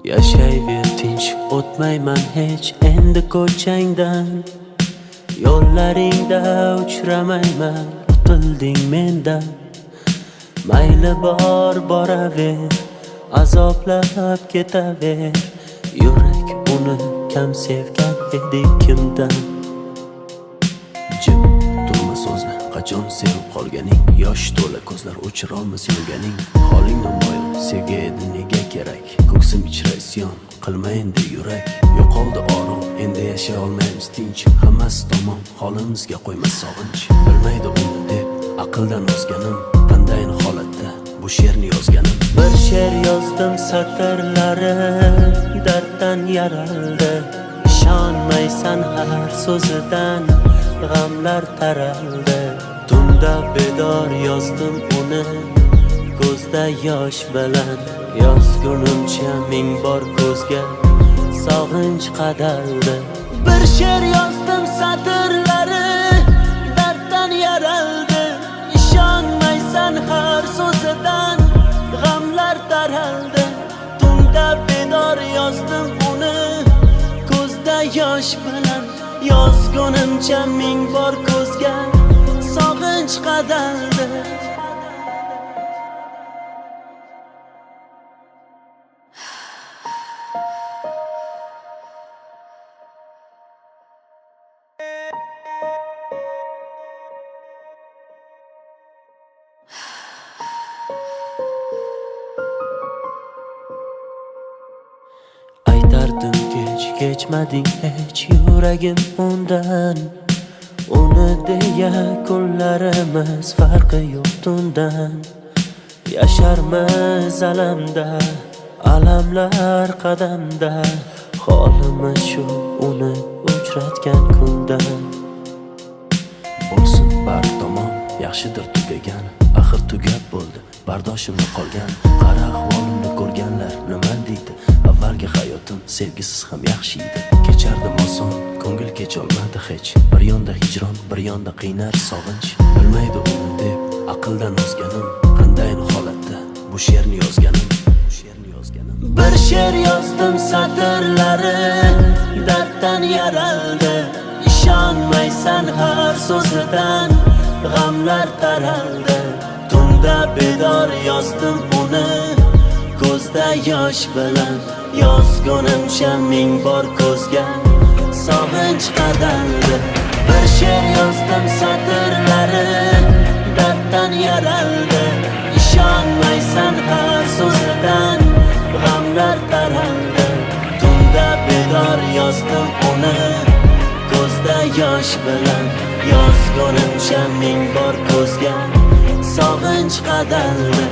Yashayver tinch, o'tmayman hech endi ko'changdan. Yo'llaringda uchramayman, qutilding mendan. Mayli bor boraver, azoblab ketaver. Yurak uni kam sevgan edi kimdan. Jim turma so'zni, qachon sevib qolganing. Yosh to'la ko'zlar o'chirolmas yurganing. Holing namoyon, sevgi edi nega kerak. Ko'ksim ichra isyon, qilma endi yurak. Yo'qoldi orom, endi yashay olmaymiz tinch. Hammasi tamom, holimizga qo'ymas sog'inch. Bilmaydi uni deb aqldan ozganim. Qanday holatda bu she'rni yozganim. Bir she'r yozdim satrlari darddan yaraldi. Ishonmaysan har so'zidan g'amlar taraldi. Tunda bedor yozdim uni ko'zda yosh bilan. Yozgunimcha ming bor ko'zga sog'inch qadaldi. Bir she'r yozdim satrlari darddan yaraldi. Ishonmaysan har so'zidan g'amlar taraldi. Tunda bedor yozdim uni ko'zda yosh bilan. Yozgunimcha ming bor ko'zga sog'inch qadaldi. Aytardim kechmading hech yuragim undan. Uni deya kunlarimiz farqi yo'q tundan. Yasharmiz alamda, alamlar qadamda. Holimiz shu uni uchratgan kundan. Bo'lsin bar tomon, yaxshidir tugagan. Axir tugab bo'ldi, bardoshimda qolgan. Qara ahvolimni ko'rganlar nima deydi? Avvalgi hayotim sevgisiz ham yaxshi edi. Kechardim oson, ko'ngil kecholmadi hech. Bir yonda hijron, bir yonda qiynar sog'inch. Bilmaydi uni deb aqldan ozganim. Qanday holatda bu she'rni yozganim. Bir she'r yozdim satrlari darddan yaraldi. Ishonmaysan har so'zidan g'amlar taraldi. Tunda bedor yozdim uni ko'zda yosh bilan. Yozgunimcha ming bor ko'zga sog'inch qadaldi. Bir she'r yozdim satrlari darddan yaraldi. Ishonmaysan har so'zidan g'amlar taraldi. Tunda bedor yozdim uni ko'zda yosh bilan. Yozgunimcha ming bor ko'zga sog'inch qadaldi.